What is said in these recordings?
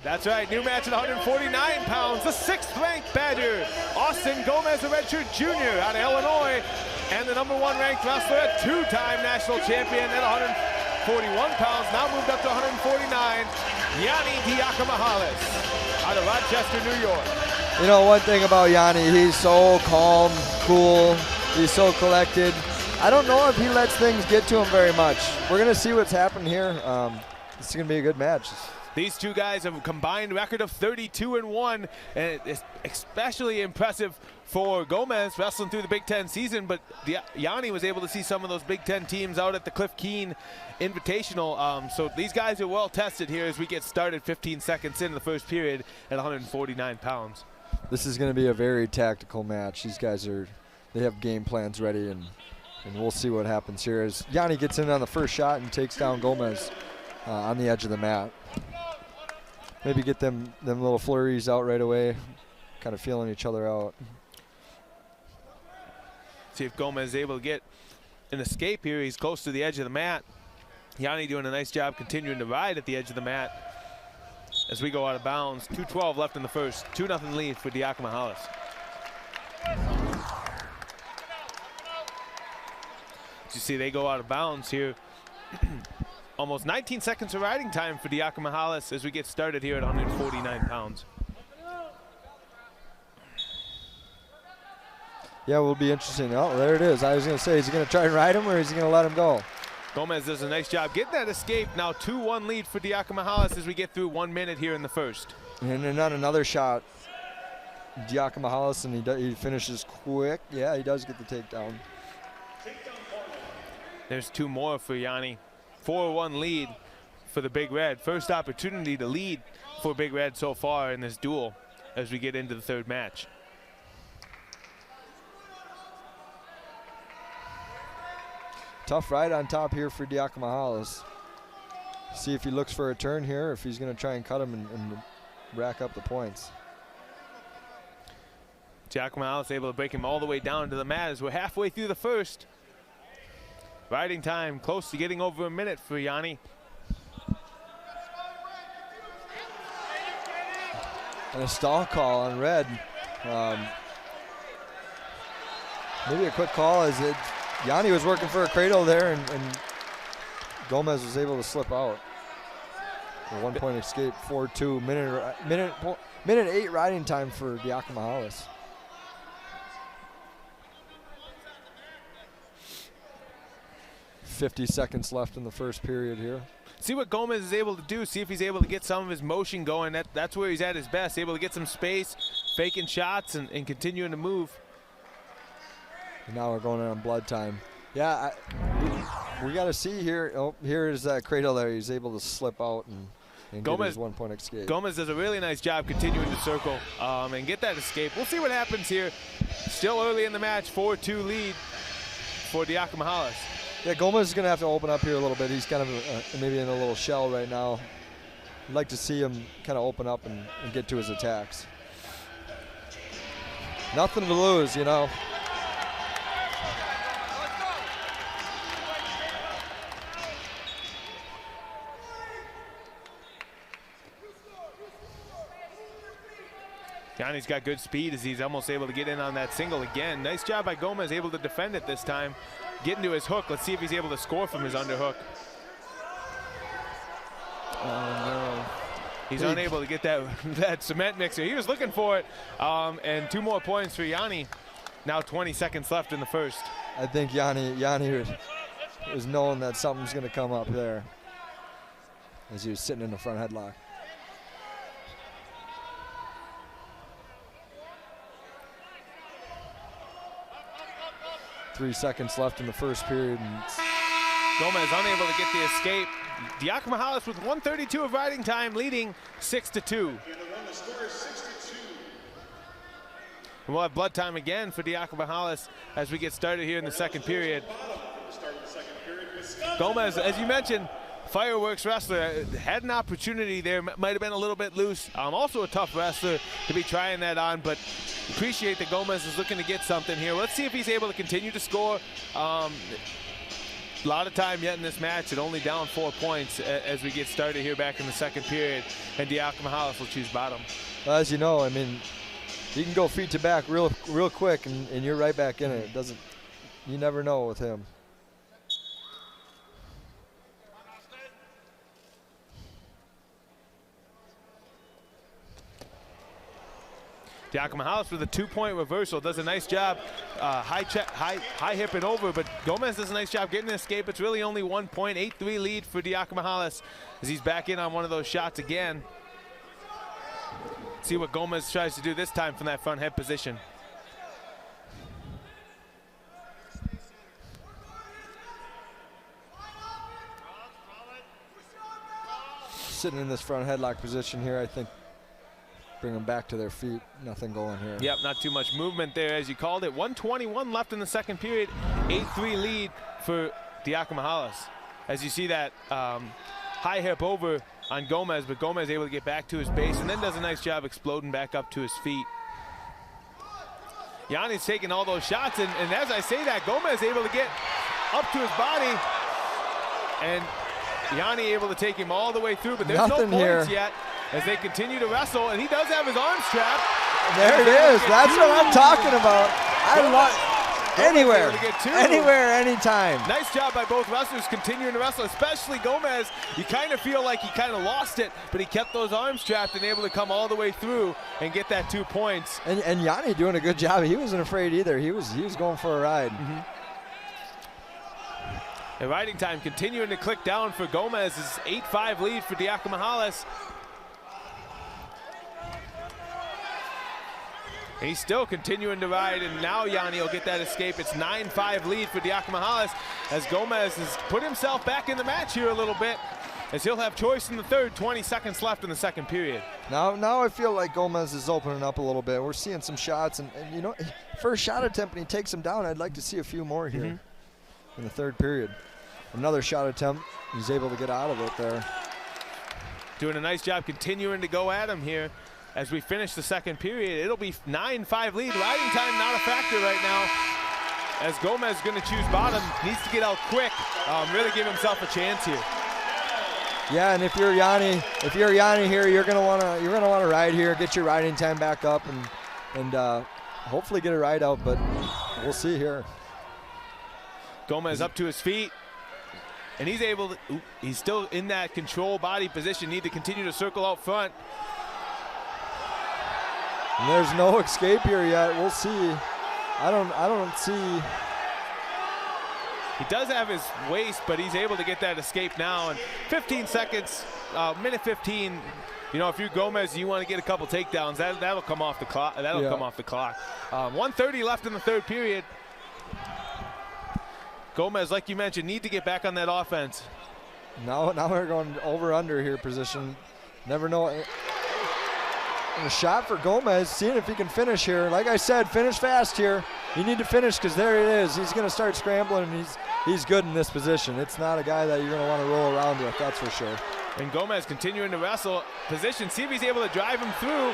That's right, new match at 149 pounds. The 6th-ranked Badger, Austin Gomez, a redshirt junior out of Illinois, and the #1 ranked wrestler, a 2-time national champion at 141 pounds, now moved up to 149, Yianni Diakomihalis out of Rochester, New York. You know, one thing about Yianni, he's so calm, cool, he's so collected. I don't know if he lets things get to him very much. We're going to see what's happening here. This is going to be a good match. These two guys have a combined record of 32-1, and it's especially impressive for Gomez wrestling through the Big Ten season, but Yianni was able to see some of those Big Ten teams out at the Cliff Keen Invitational. So these guys are well tested here as we get started 15 seconds into the first period at 149 pounds. This is going to be a very tactical match. These guys they have game plans ready, and we'll see what happens here as Yianni gets in on the first shot and takes down Gomez on the edge of the mat. Maybe get them little flurries out right away, kind of feeling each other out. See if Gomez is able to get an escape here. He's close to the edge of the mat. Yianni doing a nice job continuing to ride at the edge of the mat as we go out of bounds. 2:12 left in the first. 2-0 lead for Diakomihalis. As you see, they go out of bounds here. Almost 19 seconds of riding time for Diakomihalis as we get started here at 149 pounds. Yeah, it will be interesting. Oh, there it is. I was going to say, is he going to try and ride him or is he going to let him go? Gomez does a nice job getting that escape. Now 2-1 lead for Diakomihalis as we get through 1 minute here in the first. And then on another shot, Diakomihalis, and he finishes quick. Yeah, he does get the takedown. There's 2 more for Yianni. 4-1 lead for the Big Red. First opportunity to lead for Big Red so far in this duel as we get into the third match. Tough ride on top here for Diakomihalis. See if he looks for a turn here, if he's going to try and cut him and rack up the points. Diakomihalis able to break him all the way down to the mat as we're halfway through the first. Riding time close to getting over a minute for Yianni. And a stall call on red. Maybe a quick call as Yianni was working for a cradle there, and Gomez was able to slip out. A 1-point escape, 4-2, minute 8 riding time for Diakomihalis. .50 seconds left in the first period here. See what Gomez is able to do. See if he's able to get some of his motion going. That's where he's at his best, able to get some space, faking shots, and continuing to move. And now we're going on blood time. Yeah, we got to see here. Oh, here is that cradle there. He's able to slip out and get his 1-point escape. Gomez does a really nice job continuing to circle and get that escape. We'll see what happens here. Still early in the match, 4-2 lead for Diakomihalis. Yeah, Gomez is going to have to open up here a little bit. He's kind of maybe in a little shell right now. I'd like to see him kind of open up and get to his attacks. Nothing to lose, you know. Yianni's got good speed as he's almost able to get in on that single again. Nice job by Gomez, able to defend it this time. Getting to his hook. Let's see if he's able to score from his underhook. Oh, no. He's unable to get that cement mixer. He was looking for it. And 2 more points for Yianni. Now 20 seconds left in the first. I think Yianni was knowing that something's going to come up there as he was sitting in the front headlock. .3 seconds left in the first period. And Gomez unable to get the escape. Diakomihalis with 1:32 of riding time, leading 6-2. And we'll have blood time again for Diakomihalis as we get started here in the second period. Gomez, as you mentioned, fireworks wrestler, had an opportunity there, might have been a little bit loose. Also a tough wrestler to be trying that on, but appreciate that Gomez is looking to get something here. Let's see if he's able to continue to score. a lot of time yet in this match, and only down 4 points as we get started here back in the second period, and Diakomihalis will choose bottom. Well, as you know, I mean, you can go feet to back real quick, and you're right back in it. You never know with him. Diakomihalis with a 2-point reversal does a nice job, high hipping over, but Gomez does a nice job getting an escape. It's really only 1 point, 8-3 lead for Diakomihalis as he's back in on one of those shots again. See what Gomez tries to do this time from that front head position. Sitting in this front headlock position here, I think. Bring them back to their feet. Nothing going here. Yep, not too much movement there, as you called it. 1:21 left in the second period. 8-3 lead for Diakomihalis. As you see that high hip over on Gomez, but Gomez able to get back to his base and then does a nice job exploding back up to his feet. Yianni's taking all those shots, and as I say that, Gomez able to get up to his body, and Yianni able to take him all the way through, but there's Nothing no points here. yet as they continue to wrestle, and he does have his arms trapped. There it is. That's what I'm talking about. I love anywhere, anytime. Nice job by both wrestlers continuing to wrestle, especially Gomez. You kind of feel like he kind of lost it, but he kept those arms trapped and able to come all the way through and get that 2 points. And Yianni doing a good job. He wasn't afraid either. He was going for a ride. Mm-hmm. And riding time continuing to click down for Gomez. Is 8-5 lead for Diakomihalis. He's still continuing to ride, and now Yianni will get that escape. It's 9-5 lead for Diakomihalis as Gomez has put himself back in the match here a little bit, as he'll have choice in the third. 20 seconds left in the second period. Now I feel like Gomez is opening up a little bit. We're seeing some shots, and you know, first shot attempt and he takes him down. I'd like to see a few more here in the third period. Another shot attempt. He's able to get out of it there. Doing a nice job continuing to go at him here. As we finish the second period, it'll be 9-5 lead. Riding time not a factor right now, as Gomez is going to choose bottom. Needs to get out quick, really give himself a chance here. Yeah, and if you're Yianni here, you're gonna wanna ride here, get your riding time back up, and hopefully get a ride out. But we'll see here. Gomez up to his feet, and he's able to. He's still in that control body position. Need to continue to circle out front. And there's no escape here yet. We'll see. I don't see. He does have his waist, but he's able to get that escape now. And 15 seconds, minute 15. You know, if you're Gomez, you want to get a couple takedowns. That'll come off the clock. That'll come off the clock. 1:30 left in the third period. Gomez, like you mentioned, need to get back on that offense. Now we're going over/under here position. Never know. And a shot for Gomez, seeing if he can finish here. Like I said, finish fast here. You need to finish, because there it is. He's going to start scrambling, and he's good in this position. It's not a guy that you're going to want to roll around with, that's for sure. And Gomez continuing to wrestle position. See if he's able to drive him through.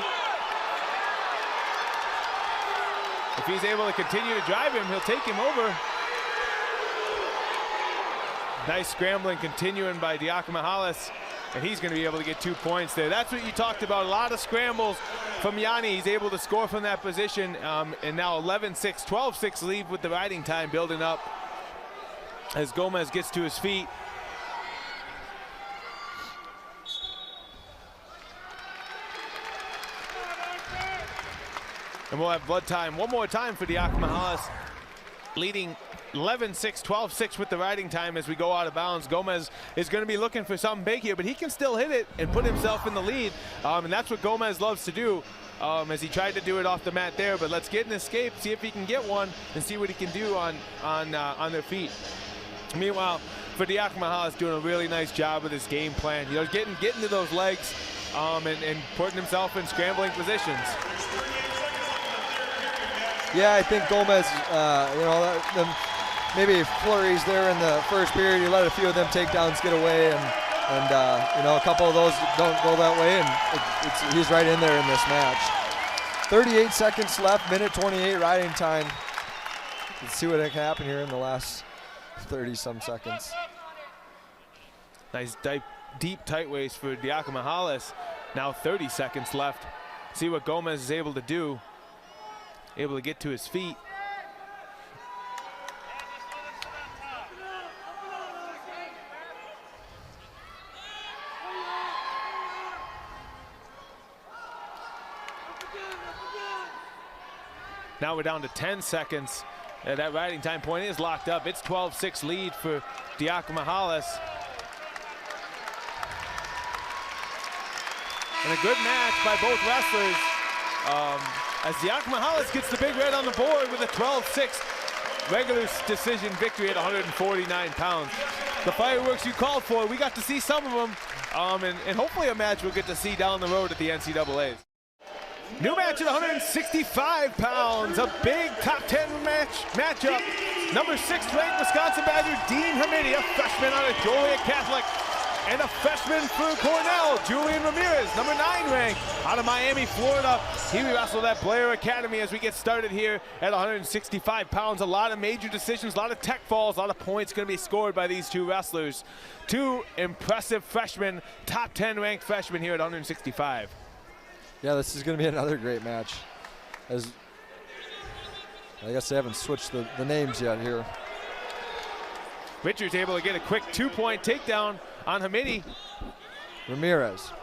If he's able to continue to drive him, he'll take him over. Nice scrambling continuing by Diakomihalis. And he's going to be able to get 2 points there. That's what you talked about. A lot of scrambles from Yianni. He's able to score from that position. And now 11-6, 12-6 lead with the riding time building up as Gomez gets to his feet. And we'll have blood time one more time for Diakomihalis, leading 11-6, 12-6 with the riding time as we go out of bounds. Gomez is going to be looking for something big here, but he can still hit it and put himself in the lead. And that's what Gomez loves to do, as he tried to do it off the mat there. But let's get an escape, see if he can get one, and see what he can do on their feet. Meanwhile, for Diakomihalis, doing a really nice job with his game plan. You know, getting to those legs and putting himself in scrambling positions. Yeah, I think Gomez, maybe flurries there in the first period. He let a few of them takedowns get away, and a couple of those don't go that way, and he's right in there in this match. 38 seconds left, minute 28 riding time. Let's see what can happen here in the last 30-some seconds. Nice deep tight waist for Diakomihalis. Now 30 seconds left. See what Gomez is able to do. Able to get to his feet. Now we're down to 10 seconds. That riding time point is locked up. It's 12-6 lead for Diakomihalis. And a good match by both wrestlers. As Diakomihalis gets the big red on the board with a 12-6 regular decision victory at 149 pounds. The fireworks you called for, we got to see some of them. And hopefully a match we'll get to see down the road at the NCAAs. New match at 165 pounds, a big top 10 matchup. Number 6 ranked Wisconsin Badger Dean Hamiti, a freshman out of Joliet Catholic, and a freshman for Cornell, Julian Ramirez, number 9 ranked out of Miami, Florida. He wrestled at Blair Academy as we get started here at 165 pounds. A lot of major decisions, a lot of tech falls, a lot of points going to be scored by these two wrestlers. Two impressive freshmen, top 10 ranked freshmen here at 165. Yeah, this is going to be another great match. As I guess they haven't switched the names yet here. Richards able to get a quick 2-point takedown on Hamiti. Ramirez.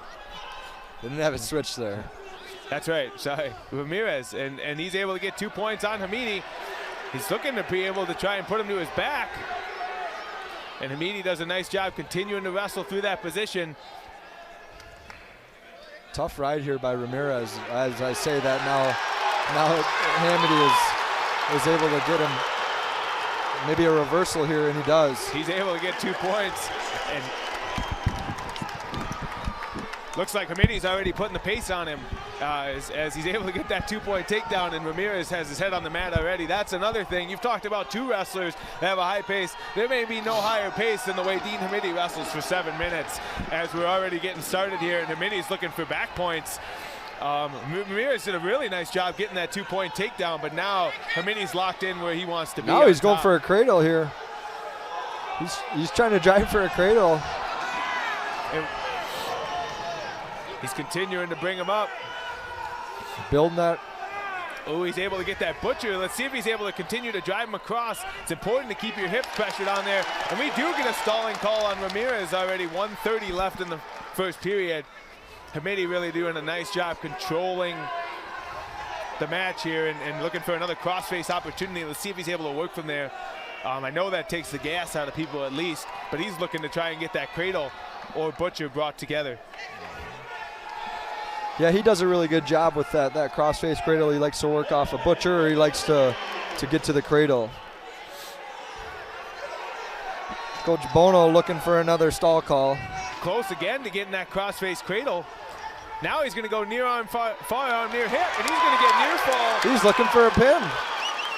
Didn't have it switched there. That's right, sorry. Ramirez, and he's able to get 2 points on Hamiti. He's looking to be able to try and put him to his back. And Hamiti does a nice job continuing to wrestle through that position. Tough ride here by Ramirez. As I say that now Hamiti is able to get him maybe a reversal here, and he does. He's able to get 2 points, and looks like Hamiti's already putting the pace on him as he's able to get that 2-point takedown, and Ramirez has his head on the mat already. That's another thing. You've talked about two wrestlers that have a high pace. There may be no higher pace than the way Dean Hamiti wrestles for 7 minutes, as we're already getting started here, and Hamiti's looking for back points. Ramirez did a really nice job getting that 2-point takedown, but now Hamiti's locked in where he wants to be. Now he's going for a cradle here. He's trying to drive for a cradle. He's continuing to bring him up. Building that. Oh, he's able to get that butcher. Let's see if he's able to continue to drive him across. It's important to keep your hips pressured on there. And we do get a stalling call on Ramirez already. 1:30 left in the first period. Hamiti really doing a nice job controlling the match here and looking for another crossface opportunity. Let's see if he's able to work from there. I know that takes the gas out of people at least, but he's looking to try and get that cradle or butcher brought together. Yeah, he does a really good job with that crossface cradle. He likes to work off a butcher, or he likes to get to the cradle. Coach Bono looking for another stall call. Close again to getting that crossface cradle. Now he's going to go near arm, far arm, near hip, and he's going to get near fall. He's looking for a pin,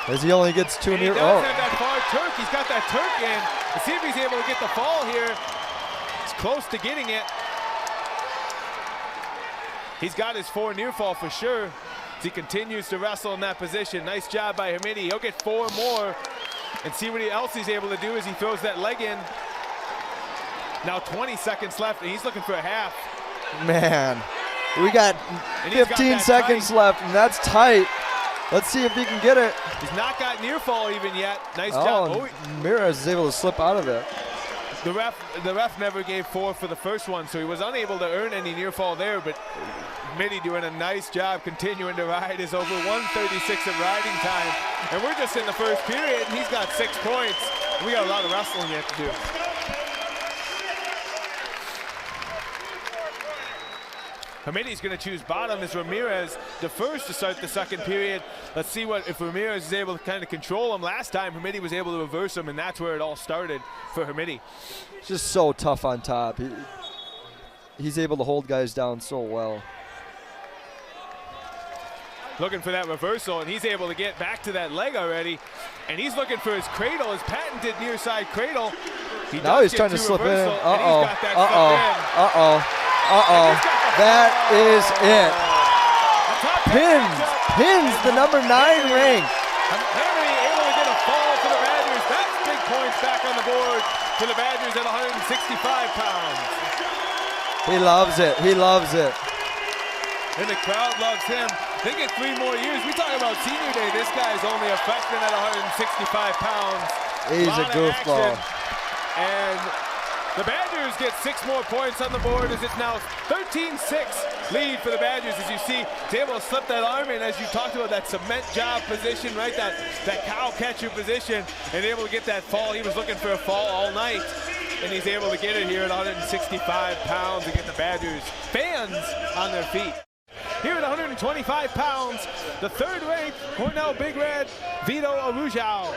as he only gets 2 near. He does have that far Turk. He's got that Turk in. Let's see if he's able to get the fall here. He's close to getting it. He's got his 4 near fall for sure as he continues to wrestle in that position. Nice job by Hamiti. He'll get 4 more and see what else he's able to do as he throws that leg in. Now 20 seconds left, and he's looking for a half. Man, we got 15 seconds left, and that's tight. Let's see if he can get it. He's not got near fall even yet. Nice job. Oh, Ramirez is able to slip out of it. The ref never gave 4 for the first one, so he was unable to earn any near fall there, but Hamiti doing a nice job continuing to ride. Is over 1:36 of riding time, and we're just in the first period, and he's got 6 points. We got a lot of wrestling yet to do. Hamiti's going to choose bottom as Ramirez, the first to start the second period. Let's see if Ramirez is able to kind of control him. Last time, Hamiti was able to reverse him, and that's where it all started for Hamiti. Just so tough on top. He's able to hold guys down so well. Looking for that reversal, and he's able to get back to that leg already. And he's looking for his cradle, his patented near side cradle. Now he's trying to slip in. That is it. Pins the number 9 rank. Hamiti able to get a fall for the Badgers. That's big points points back on the board for the Badgers at 165 pounds. He loves it. He loves it. And the crowd loves him. They get 3 more years. We talk about senior day. This guy's only a freshman at 165 pounds. He's a goofball. And the Badgers get 6 more points on the board as it's now 13-6 lead for the Badgers. As you see, he's able to slip that arm in, as you talked about, that cement job position, right? That cow catcher position, and able to get that fall. He was looking for a fall all night, and he's able to get it here at 165 pounds and get the Badgers fans on their feet. Here at 125 pounds, the 3rd-ranked Cornell Big Red, Vito Arujau,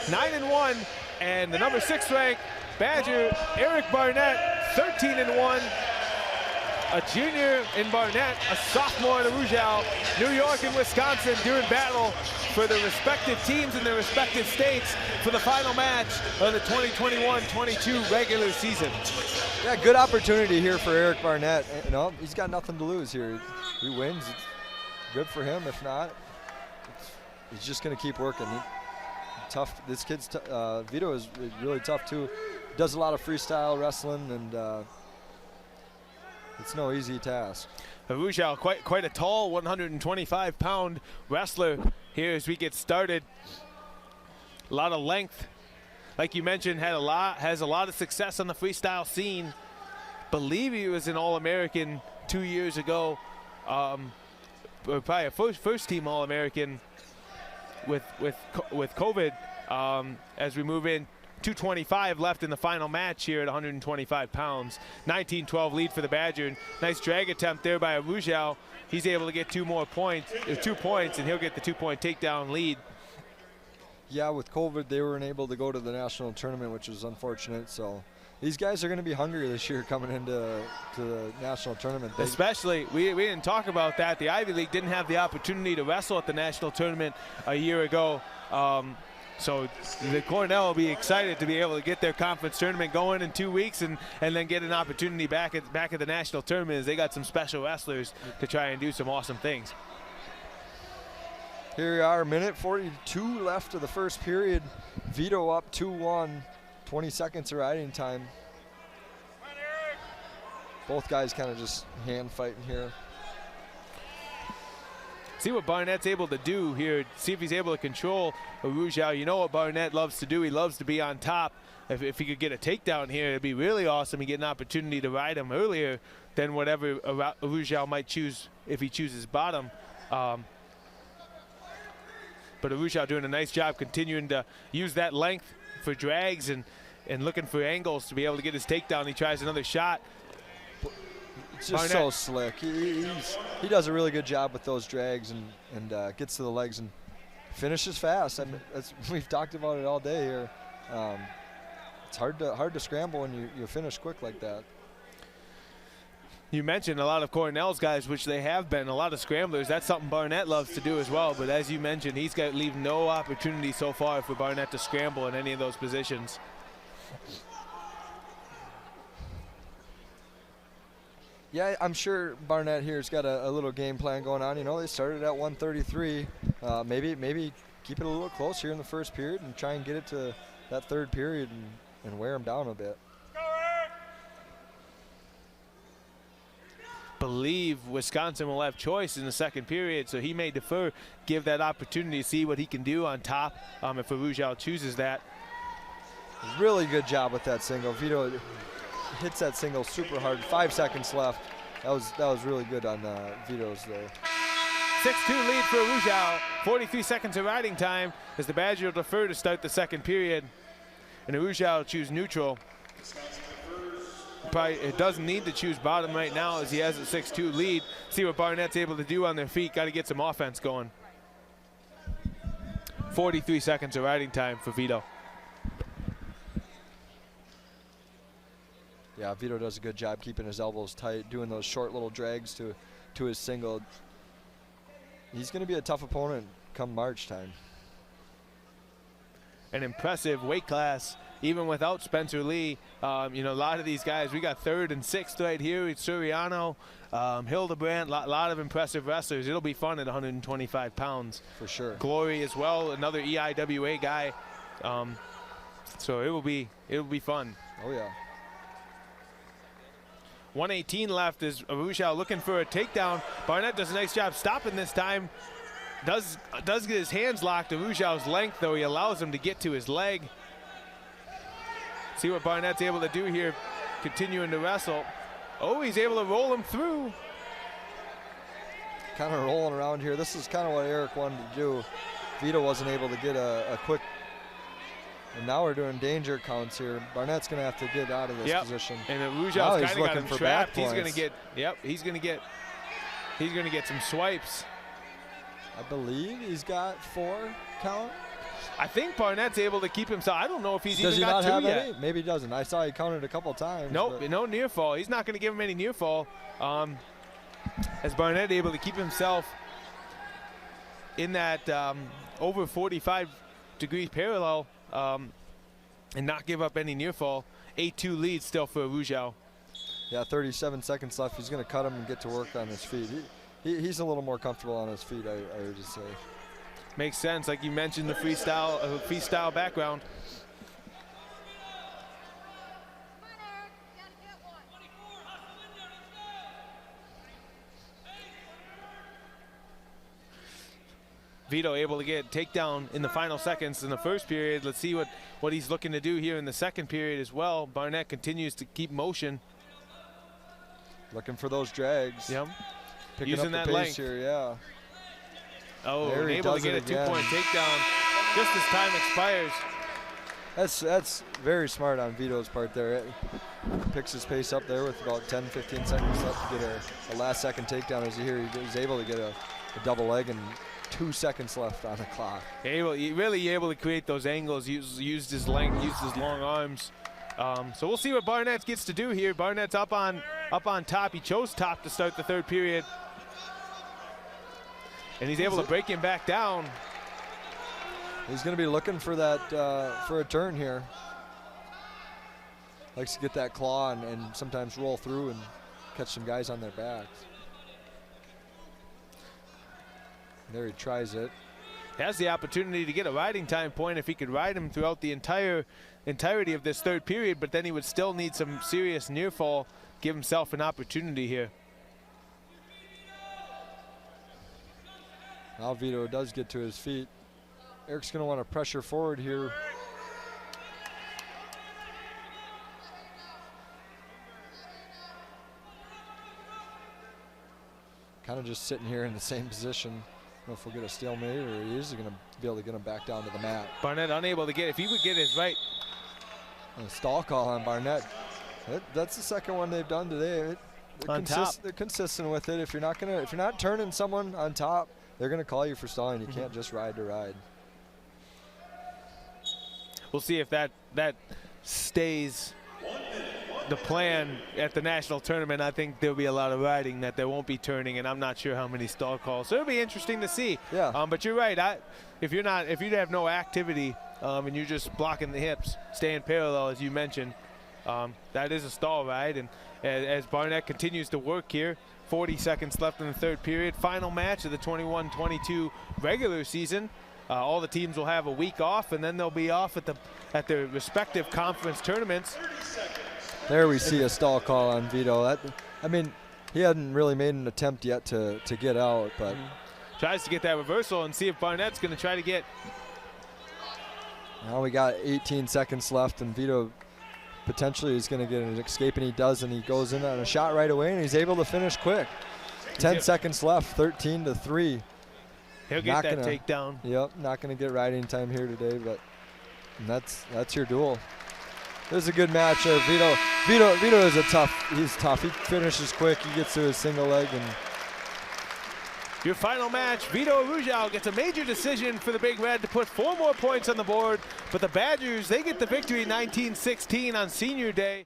9-1, and the number 6th-ranked Badger, Eric Barnett, 13-1. A junior in Barnett, a sophomore in Arujau. New York and Wisconsin doing battle for their respective teams in their respective states for the final match of the 2021-22 regular season. Yeah, good opportunity here for Eric Barnett. You know, he's got nothing to lose here. He wins, it's good for him. If not, he's just going to keep working. Tough. This kid's Vito is really tough too. Does a lot of freestyle wrestling, and it's no easy task. Arujau, quite a tall 125-pound wrestler here as we get started. A lot of length, like you mentioned, has a lot of success on the freestyle scene. Believe he was an All-American 2 years ago, or probably a first-team All-American with COVID. As we move in, 2:25 left in the final match here at 125 pounds. 19-12 lead for the Badger. Nice drag attempt there by Arujau. He's able to get 2 points, and he'll get the 2-point takedown lead. Yeah, with COVID, they weren't able to go to the national tournament, which was unfortunate. So these guys are going to be hungry this year coming into the national tournament. Especially, we didn't talk about that. The Ivy League didn't have the opportunity to wrestle at the national tournament a year ago. So the Cornell will be excited to be able to get their conference tournament going in 2 weeks and then get an opportunity back at the national tournament, as they got some special wrestlers to try and do some awesome things. Here we are, minute 42 left of the first period. Vito up 2-1, 20 seconds of riding time. Both guys kind of just hand fighting here. See what Barnett's able to do here. See if he's able to control Arujau. You know what Barnett loves to do. He loves to be on top. If he could get a takedown here, it'd be really awesome. He'd get an opportunity to ride him earlier than whatever Arujau might choose if he chooses bottom. But Arujau doing a nice job continuing to use that length for drags and looking for angles to be able to get his takedown. He tries another shot. It's just Barnett. So slick. He does a really good job with those drags and gets to the legs and finishes fast. I mean, we've talked about it all day here. It's hard to scramble when you finish quick like that. You mentioned a lot of Cornell's guys, which they have been, a lot of scramblers. That's something Barnett loves to do as well. But as you mentioned, he's got leave no opportunity so far for Barnett to scramble in any of those positions. Yeah, I'm sure Barnett here's got a little game plan going on. You know, they started at 133. Maybe keep it a little close here in the first period and try and get it to that third period and wear them down a bit. Believe Wisconsin will have choice in the second period, so he may defer, give that opportunity to see what he can do on top if Arujau chooses that. Really good job with that single. Vito hits that single super hard. 5 seconds left. That was really good on Vito's there. 6-2 lead for Arujau. 43 seconds of riding time as the Badger will defer to start the second period. And Arujau will choose neutral. Probably it doesn't need to choose bottom right now as he has a 6-2 lead. See what Barnett's able to do on their feet. Got to get some offense going. 43 seconds of riding time for Vito. Yeah, Vito does a good job keeping his elbows tight, doing those short little drags to his single. He's going to be a tough opponent come March time. An impressive weight class, even without Spencer Lee. You know, a lot of these guys, we got 3rd and 6th right here. It's Suriano, Hildebrandt, a lot of impressive wrestlers. It'll be fun at 125 pounds. For sure. Glory as well, another EIWA guy. So it will be fun. Oh yeah. 1:18 left as Arujau looking for a takedown. Barnett does a nice job stopping this time. Does get his hands locked. Arujau's length, though, he allows him to get to his leg. See what Barnett's able to do here, continuing to wrestle. Oh, he's able to roll him through. Kind of rolling around here. This is kind of what Eric wanted to do. Vito wasn't able to get a quick. And now we're doing danger counts here. Barnett's going to have to get out of this position. And Arujau's kind of got him trapped. He's going to get. Yep. He's going to get some swipes. I believe he's got 4 count. I think Barnett's able to keep himself. I don't know if he's Does even he got not 2 have yet. any? Maybe he doesn't. I saw he counted a couple times. Nope, no near fall. He's not going to give him any near fall. As Barnett able to keep himself in that over 45 degrees parallel and not give up any near fall. 8-2 lead still for Arujau. Yeah, 37 seconds left. He's going to cut him and get to work on his feet. He's a little more comfortable on his feet, I would just say. Makes sense, like you mentioned, the freestyle background. Vito able to get takedown in the final seconds in the first period. Let's see what he's looking to do here in the second period as well. Barnett continues to keep motion. Looking for those drags. Yep. Picking Using up that the pace length here, yeah. Oh, and able to get a 2-point takedown just as time expires. That's very smart on Vito's part there. Picks his pace up there with about 10, 15 seconds left to get a last second takedown. As you hear, he's able to get a double leg and 2 seconds left on the clock. Really able to create those angles, used his length, used his long arms. So we'll see what Barnett gets to do here. Barnett's up on top. He chose top to start the third period. And he's able to break him back down. He's going to be looking for that for a turn here. Likes to get that claw and sometimes roll through and catch some guys on their backs. There he tries it. Has the opportunity to get a riding time point if he could ride him throughout the entirety of this third period, but then he would still need some serious near fall, give himself an opportunity here. Now Vito does get to his feet. Eric's going to want to pressure forward here. Kind of just sitting here in the same position. I don't know if we'll get a stalemate or he is going to be able to get him back down to the mat. Barnett unable to get, if he would get his right. And a stall call on Barnett. That's the second one they've done today. They're consistent with it. If you're not turning someone on top, they're going to call you for stalling. You can't just ride to ride. We'll see if that stays the plan at the national tournament. I think there'll be a lot of riding, that there won't be turning, and I'm not sure how many stall calls. So it'll be interesting to see. Yeah. But you're right. If you have no activity and you're just blocking the hips, staying parallel as you mentioned, that is a stall ride. And as Barnett continues to work here, 40 seconds left in the third period. Final match of the 21-22 regular season. All the teams will have a week off, and then they'll be off at their respective conference tournaments. There we see a stall call on Vito. I mean, he hadn't really made an attempt yet to get out, but tries to get that reversal and see if Barnett's going to try to get. Now we got 18 seconds left, and Vito potentially is going to get an escape, and he does, and he goes in on a shot right away, and he's able to finish quick. 10 seconds left, 13-3. He'll get that takedown. Yep, not going to get riding time here today, but that's your duel. This is a good match there. Vito is he's tough. He finishes quick. He gets to his single leg. And your final match, Vito Arujau gets a major decision for the Big Red to put 4 more points on the board. But the Badgers, they get the victory 19-16 on Senior Day.